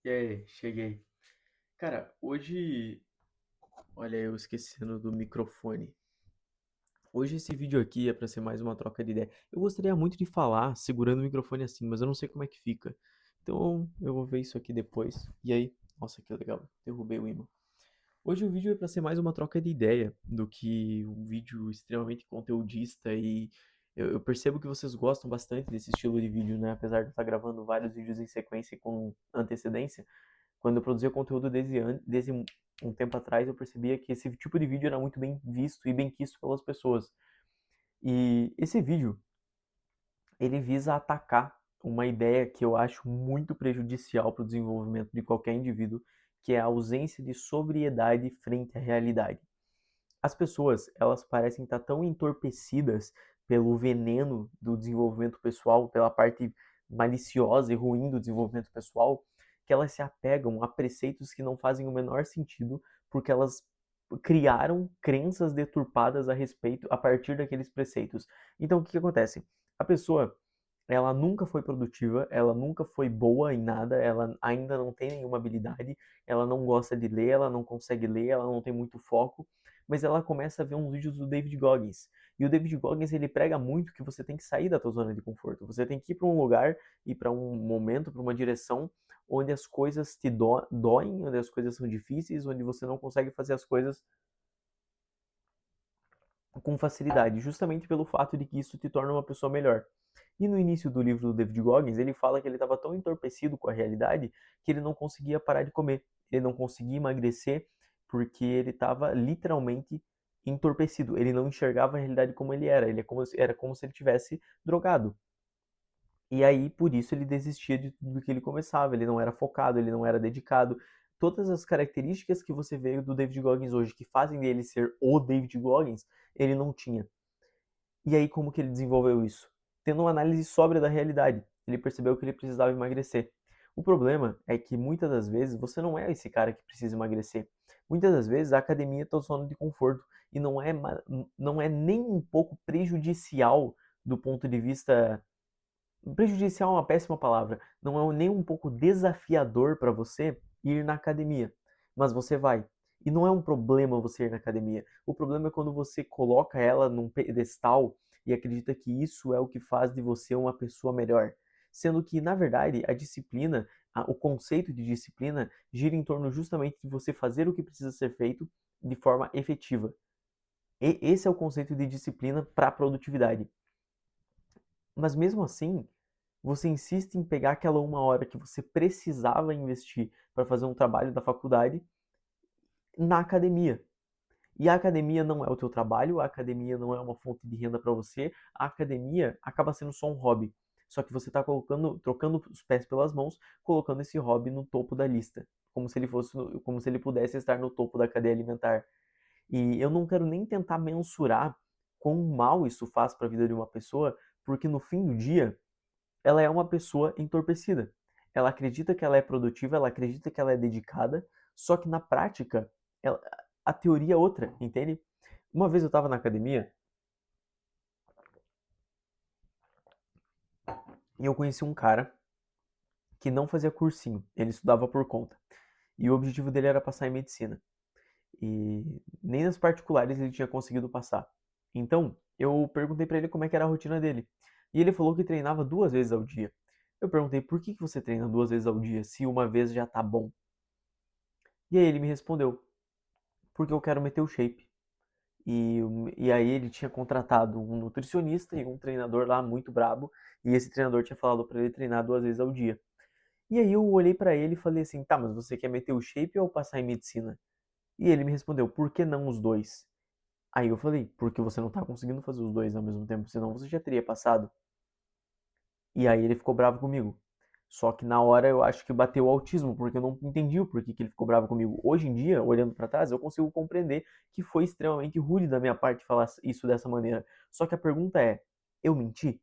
E aí, cheguei. Cara, hoje. Olha, eu esquecendo do microfone. Hoje esse vídeo aqui é pra ser mais uma troca de ideia. Eu gostaria muito de falar segurando o microfone assim, mas eu não sei como é que fica. Então eu vou ver isso aqui depois. E aí? Nossa, que legal. Derrubei o imã. Hoje o vídeo é pra ser mais uma troca de ideia do que um vídeo extremamente conteudista e eu percebo que vocês gostam bastante desse estilo de vídeo, né? Apesar de eu estar gravando vários vídeos em sequência e com antecedência. Quando eu produzia conteúdo desde um tempo atrás, eu percebia que esse tipo de vídeo era muito bem visto e bem quisto pelas pessoas. E esse vídeo, ele visa atacar uma ideia que eu acho muito prejudicial para o desenvolvimento de qualquer indivíduo, que é a ausência de sobriedade frente à realidade. As pessoas, elas parecem estar tão entorpecidas pelo veneno do desenvolvimento pessoal, pela parte maliciosa e ruim do desenvolvimento pessoal, que elas se apegam a preceitos que não fazem o menor sentido, porque elas criaram crenças deturpadas a respeito a partir daqueles preceitos. Então, o que acontece? A pessoa, ela nunca foi produtiva, ela nunca foi boa em nada, ela ainda não tem nenhuma habilidade, ela não gosta de ler, ela não consegue ler, ela não tem muito foco, mas ela começa a ver uns vídeos do David Goggins. E o David Goggins, ele prega muito que você tem que sair da tua zona de conforto. Você tem que ir para um lugar, ir para um momento, para uma direção onde as coisas te doem, onde as coisas são difíceis, onde você não consegue fazer as coisas com facilidade, justamente pelo fato de que isso te torna uma pessoa melhor. E no início do livro do David Goggins, ele fala que ele estava tão entorpecido com a realidade que ele não conseguia parar de comer, ele não conseguia emagrecer porque ele estava literalmente entorpecido, ele não enxergava a realidade como ele era, era como se ele tivesse drogado. E aí, por isso, ele desistia de tudo que ele começava. Ele não era focado, ele não era dedicado. Todas as características que você vê do David Goggins hoje, que fazem dele ser o David Goggins, ele não tinha. E aí, como que ele desenvolveu isso? Tendo uma análise sóbria da realidade. Ele percebeu que ele precisava emagrecer. O problema é que muitas das vezes você não é esse cara que precisa emagrecer. Muitas das vezes a academia está zona de conforto e não é nem um pouco prejudicial do ponto de vista. Prejudicial é uma péssima palavra. Não é nem um pouco desafiador para você ir na academia, mas você vai. E não é um problema você ir na academia. O problema é quando você coloca ela num pedestal e acredita que isso é o que faz de você uma pessoa melhor. Sendo que, na verdade, a disciplina, o conceito de disciplina, gira em torno justamente de você fazer o que precisa ser feito de forma efetiva. E esse é o conceito de disciplina para a produtividade. Mas mesmo assim, você insiste em pegar aquela uma hora que você precisava investir para fazer um trabalho da faculdade na academia. E a academia não é o teu trabalho, a academia não é uma fonte de renda para você, a academia acaba sendo só um hobby. Só que você está trocando os pés pelas mãos, colocando esse hobby no topo da lista, como se ele fosse, como se ele pudesse estar no topo da cadeia alimentar. E eu não quero nem tentar mensurar quão mal isso faz para a vida de uma pessoa, porque no fim do dia ela é uma pessoa entorpecida. Ela acredita que ela é produtiva, ela acredita que ela é dedicada, só que na prática, ela- a teoria é outra, entende? Uma vez eu estava na academia e eu conheci um cara que não fazia cursinho, ele estudava por conta. E o objetivo dele era passar em medicina. E nem nas particulares ele tinha conseguido passar. Então, eu perguntei para ele como é que era a rotina dele. E ele falou que treinava 2 vezes ao dia. Eu perguntei, por que você treina 2 vezes ao dia se uma vez já tá bom? E aí ele me respondeu, porque eu quero meter o shape. E aí ele tinha contratado um nutricionista e um treinador lá muito brabo, e esse treinador tinha falado para ele treinar 2 vezes ao dia. E aí eu olhei para ele e falei assim, tá, mas você quer meter o shape ou passar em medicina? E ele me respondeu, por que não os dois? Aí eu falei, porque você não tá conseguindo fazer os dois ao mesmo tempo, senão você já teria passado. E aí ele ficou bravo comigo. Só que na hora eu acho que bateu o autismo, porque eu não entendi o porquê que ele ficou bravo comigo. Hoje em dia, olhando pra trás, eu consigo compreender que foi extremamente rude da minha parte falar isso dessa maneira. Só que a pergunta é, eu menti?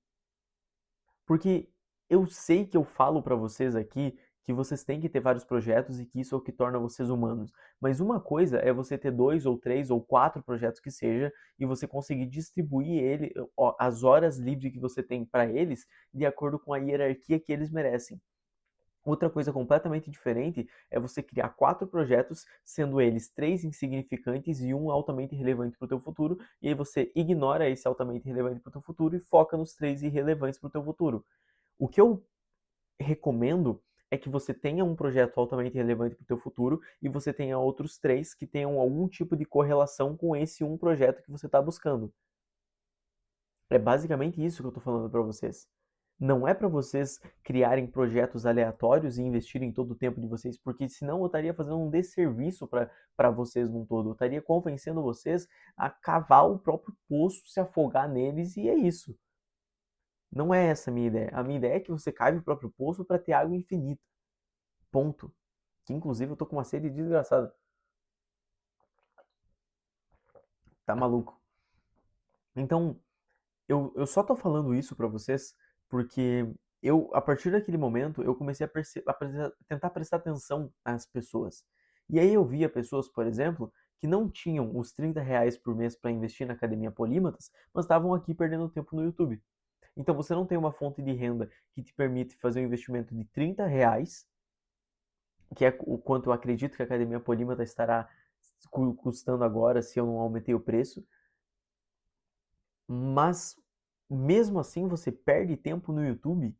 Porque eu sei que eu falo pra vocês aqui que vocês têm que ter vários projetos e que isso é o que torna vocês humanos. Mas uma coisa é você ter 2 ou 3 ou 4 projetos que seja e você conseguir distribuir as horas livres que você tem para eles de acordo com a hierarquia que eles merecem. Outra coisa completamente diferente é você criar 4 projetos, sendo eles 3 insignificantes e um altamente relevante para o teu futuro, e aí você ignora esse altamente relevante para o teu futuro e foca nos 3 irrelevantes para o teu futuro. O que eu recomendo é que você tenha um projeto altamente relevante para o teu futuro e você tenha outros 3 que tenham algum tipo de correlação com esse um projeto que você está buscando. É basicamente isso que eu estou falando para vocês. Não é para vocês criarem projetos aleatórios e investirem todo o tempo de vocês, porque senão eu estaria fazendo um desserviço para vocês num todo. Eu estaria convencendo vocês a cavar o próprio poço, se afogar neles e é isso. Não é essa a minha ideia. A minha ideia é que você cave o próprio poço para ter água infinita. Ponto. Que inclusive eu tô com uma sede desgraçada. Tá maluco. Então, eu só tô falando isso pra vocês porque a partir daquele momento, eu comecei a tentar prestar atenção nas pessoas. E aí eu via pessoas, por exemplo, que não tinham os R$ 30 por mês para investir na Academia Polímatas, mas estavam aqui perdendo tempo no YouTube. Então você não tem uma fonte de renda que te permite fazer um investimento de R$ 30, que é o quanto eu acredito que a Academia Polímata estará custando agora se eu não aumentei o preço. Mas mesmo assim você perde tempo no YouTube,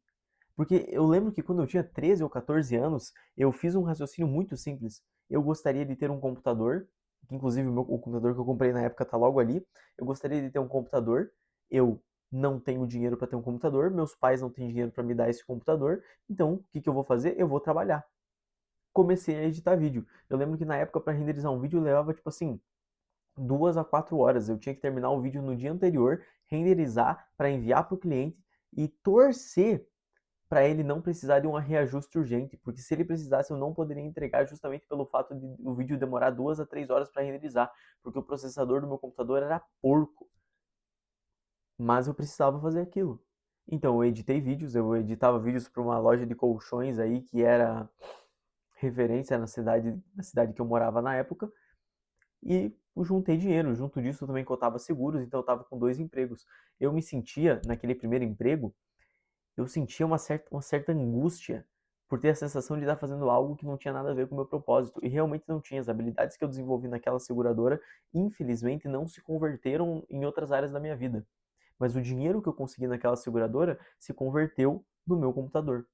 porque eu lembro que quando eu tinha 13 ou 14 anos, eu fiz um raciocínio muito simples. Eu gostaria de ter um computador, que inclusive o computador que eu comprei na época tá logo ali. Eu gostaria de ter um computador. Eu não tenho dinheiro para ter um computador, meus pais não têm dinheiro para me dar esse computador. Então, o que que eu vou fazer? Eu vou trabalhar. Comecei a editar vídeo. Eu lembro que na época para renderizar um vídeo levava tipo assim 2 a 4 horas. Eu tinha que terminar o vídeo no dia anterior, renderizar para enviar para o cliente e torcer para ele não precisar de um reajuste urgente, porque se ele precisasse eu não poderia entregar justamente pelo fato de o vídeo demorar 2 a 3 horas para renderizar, porque o processador do meu computador era porco, mas eu precisava fazer aquilo. Então eu editei vídeos, eu editava vídeos para uma loja de colchões aí que era referência na cidade que eu morava na época. E eu juntei dinheiro. Junto disso, eu também cotava seguros, então eu estava com 2 empregos. Eu me sentia, naquele primeiro emprego, eu sentia uma certa angústia por ter a sensação de estar fazendo algo que não tinha nada a ver com o meu propósito. E realmente não tinha. As habilidades que eu desenvolvi naquela seguradora, infelizmente, não se converteram em outras áreas da minha vida. Mas o dinheiro que eu consegui naquela seguradora se converteu no meu computador.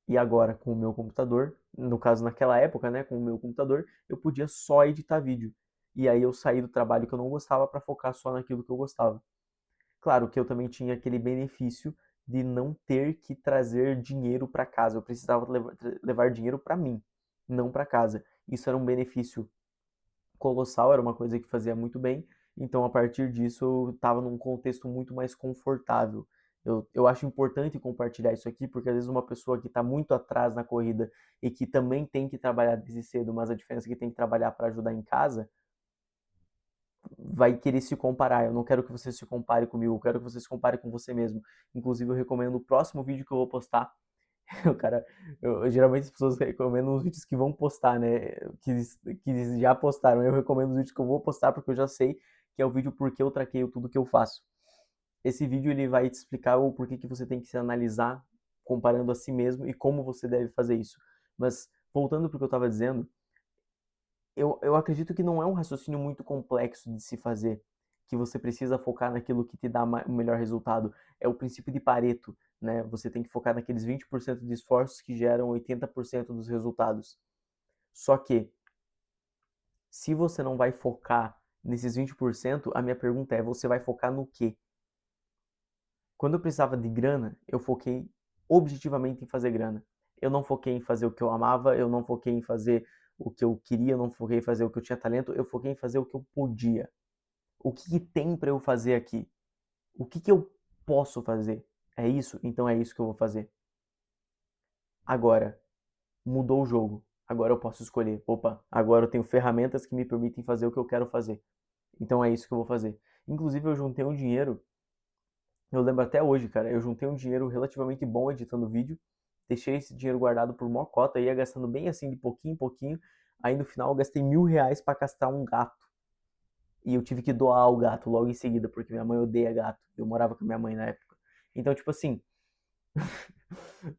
E agora, com o meu computador, no caso naquela época, né, com o meu computador, eu podia só editar vídeo. E aí eu saí do trabalho que eu não gostava para focar só naquilo que eu gostava. Claro que eu também tinha aquele benefício de não ter que trazer dinheiro para casa. Eu precisava levar dinheiro para mim, não para casa. Isso era um benefício colossal, era uma coisa que fazia muito bem. Então, a partir disso, eu estava num contexto muito mais confortável. Eu acho importante compartilhar isso aqui, porque às vezes uma pessoa que está muito atrás na corrida e que também tem que trabalhar desde cedo, mas a diferença é que tem que trabalhar para ajudar em casa, vai querer se comparar. Eu não quero que você se compare comigo, eu quero que você se compare com você mesmo. Inclusive, eu recomendo o próximo vídeo que eu vou postar. O cara, geralmente as pessoas recomendam os vídeos que vão postar, né? Que já postaram. Eu recomendo os vídeos que eu vou postar porque eu já sei que é o vídeo porque eu traqueio tudo que eu faço. Esse vídeo ele vai te explicar o porquê que você tem que se analisar comparando a si mesmo e como você deve fazer isso. Mas voltando para o que eu estava dizendo, eu acredito que não é um raciocínio muito complexo de se fazer, que você precisa focar naquilo que te dá o melhor resultado. É o princípio de Pareto, né? Você tem que focar naqueles 20% de esforços que geram 80% dos resultados. Só que, se você não vai focar nesses 20%, a minha pergunta é: você vai focar no quê? Quando eu precisava de grana, eu foquei objetivamente em fazer grana. Eu não foquei em fazer o que eu amava, eu não foquei em fazer o que eu queria, eu não foquei em fazer o que eu tinha talento, eu foquei em fazer o que eu podia. O que, que tem para eu fazer aqui? O que, que eu posso fazer? É isso? Então é isso que eu vou fazer. Agora, mudou o jogo. Agora eu posso escolher. Opa, agora eu tenho ferramentas que me permitem fazer o que eu quero fazer. Então é isso que eu vou fazer. Inclusive, eu juntei um dinheiro. Eu lembro até hoje, cara. Eu juntei um dinheiro relativamente bom editando vídeo. Deixei esse dinheiro guardado por mó cota. Ia gastando bem assim, de pouquinho em pouquinho. Aí no final eu gastei R$ 1.000 para castrar um gato. E eu tive que doar o gato logo em seguida, porque minha mãe odeia gato. Eu morava com minha mãe na época. Então, tipo assim,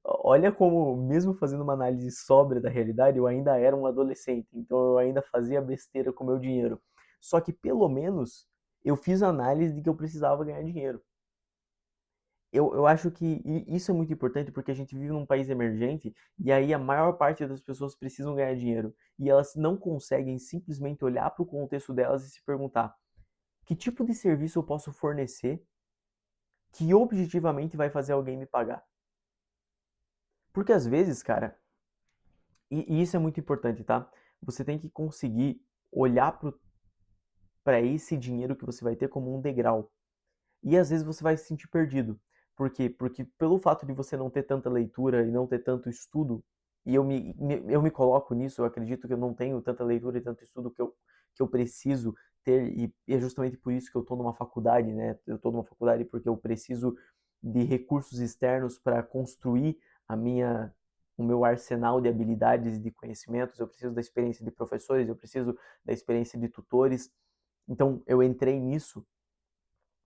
Olha como, mesmo fazendo uma análise sóbria da realidade, eu ainda era um adolescente, então eu ainda fazia besteira com o meu dinheiro. Só que pelo menos eu fiz a análise de que eu precisava ganhar dinheiro. Eu acho que isso é muito importante porque a gente vive num país emergente e aí a maior parte das pessoas precisam ganhar dinheiro e elas não conseguem simplesmente olhar para o contexto delas e se perguntar: que tipo de serviço eu posso fornecer que objetivamente vai fazer alguém me pagar? Porque às vezes, cara, e isso é muito importante, tá? Você tem que conseguir olhar para esse dinheiro que você vai ter como um degrau. E às vezes você vai se sentir perdido. Por quê? Porque pelo fato de você não ter tanta leitura e não ter tanto estudo, e eu me coloco nisso, eu acredito que eu não tenho tanta leitura e tanto estudo que eu preciso ter, e é justamente por isso que eu estou numa faculdade, né? Eu estou numa faculdade porque eu preciso de recursos externos para construir a minha, o meu arsenal de habilidades e de conhecimentos, eu preciso da experiência de professores, eu preciso da experiência de tutores. Então eu entrei nisso,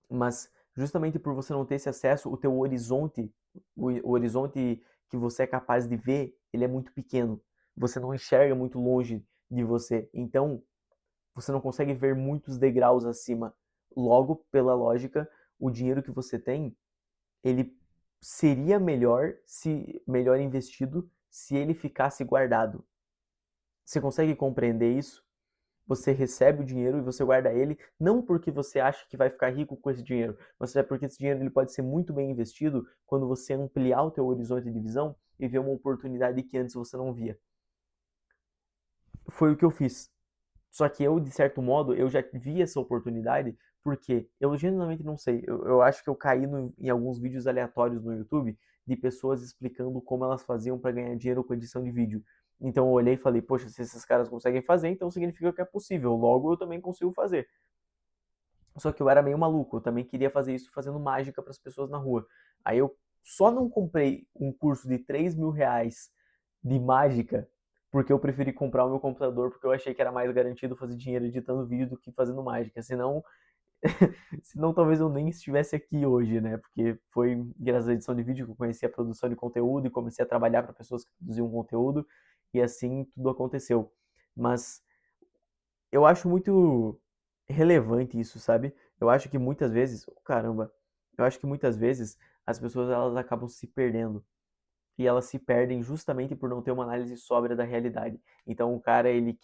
mas justamente por você não ter esse acesso, o teu horizonte, o horizonte que você é capaz de ver, ele é muito pequeno. Você não enxerga muito longe de você. Então, você não consegue ver muitos degraus acima. Logo, pela lógica, o dinheiro que você tem, ele seria melhor investido se ele ficasse guardado. Você consegue compreender isso? Você recebe o dinheiro e você guarda ele, não porque você acha que vai ficar rico com esse dinheiro, mas é porque esse dinheiro ele pode ser muito bem investido quando você ampliar o teu horizonte de visão e ver uma oportunidade que antes você não via. Foi o que eu fiz. Só que eu, de certo modo, eu já vi essa oportunidade porque eu genuinamente não sei. Eu acho que eu caí em alguns vídeos aleatórios no YouTube de pessoas explicando como elas faziam para ganhar dinheiro com edição de vídeo. Então eu olhei e falei, poxa, se esses caras conseguem fazer, então significa que é possível. Logo eu também consigo fazer. Só que eu era meio maluco, eu também queria fazer isso fazendo mágica para as pessoas na rua. Aí eu só não comprei um curso de R$ 3.000 de mágica porque eu preferi comprar o meu computador porque eu achei que era mais garantido fazer dinheiro editando vídeo do que fazendo mágica. Senão talvez eu nem estivesse aqui hoje, né? Porque foi graças à edição de vídeo que eu conheci a produção de conteúdo e comecei a trabalhar para pessoas que produziam conteúdo e assim tudo aconteceu. Mas eu acho muito relevante isso, sabe? Eu acho que muitas vezes, oh, caramba, eu acho que muitas vezes as pessoas elas acabam se perdendo e elas se perdem justamente por não ter uma análise sóbria da realidade. Então o cara ele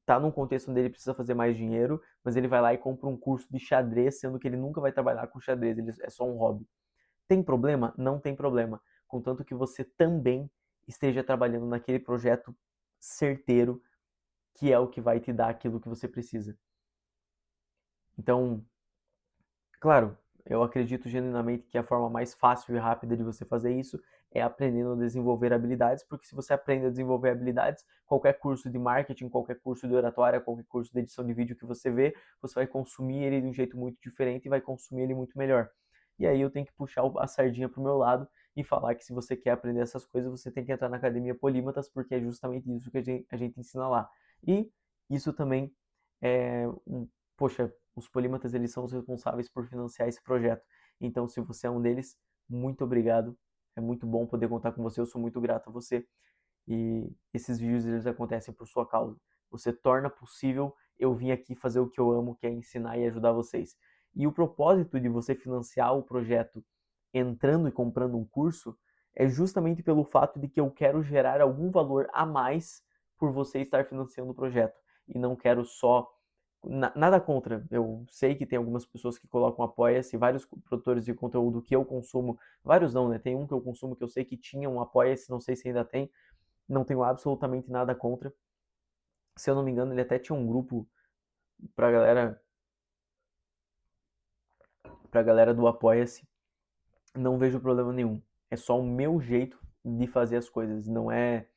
tá num contexto onde ele precisa fazer mais dinheiro, mas ele vai lá e compra um curso de xadrez, sendo que ele nunca vai trabalhar com xadrez, ele é só um hobby. Tem problema? Não tem problema, contanto que você também esteja trabalhando naquele projeto certeiro que é o que vai te dar aquilo que você precisa. Então, claro, eu acredito genuinamente que a forma mais fácil e rápida de você fazer isso é aprendendo a desenvolver habilidades, porque se você aprende a desenvolver habilidades, qualquer curso de marketing, qualquer curso de oratória, qualquer curso de edição de vídeo que você vê, você vai consumir ele de um jeito muito diferente e vai consumir ele muito melhor. E aí eu tenho que puxar a sardinha pro meu lado e falar que se você quer aprender essas coisas, você tem que entrar na Academia Polímatas, porque é justamente isso que a gente ensina lá. E isso também é poxa, os polímatas eles são os responsáveis por financiar esse projeto. Então, se você é um deles, muito obrigado. É muito bom poder contar com você. Eu sou muito grato a você. E esses vídeos eles acontecem por sua causa. Você torna possível eu vir aqui fazer o que eu amo, que é ensinar e ajudar vocês. E o propósito de você financiar o projeto entrando e comprando um curso é justamente pelo fato de que eu quero gerar algum valor a mais por você estar financiando o projeto. E não quero só nada contra. Eu sei que tem algumas pessoas que colocam Apoia-se, vários produtores de conteúdo que eu consumo, vários não, né? Tem um que eu consumo que eu sei que tinha um Apoia-se, não sei se ainda tem, não tenho absolutamente nada contra. Se eu não me engano, ele até tinha um grupo pra galera, pra galera do Apoia-se. Não vejo problema nenhum. É só o meu jeito de fazer as coisas, não é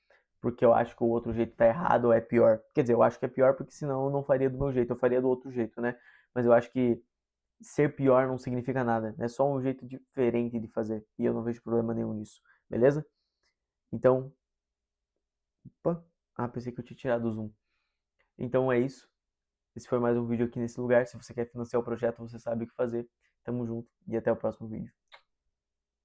porque eu acho que o outro jeito tá errado ou é pior. Quer dizer, eu acho que é pior porque senão eu não faria do meu jeito, eu faria do outro jeito, né? Mas eu acho que ser pior não significa nada. É só um jeito diferente de fazer. E eu não vejo problema nenhum nisso. Beleza? Então, opa. Ah, pensei que eu tinha tirado o zoom. Então é isso. Esse foi mais um vídeo aqui nesse lugar. Se você quer financiar o projeto, você sabe o que fazer. Tamo junto e até o próximo vídeo.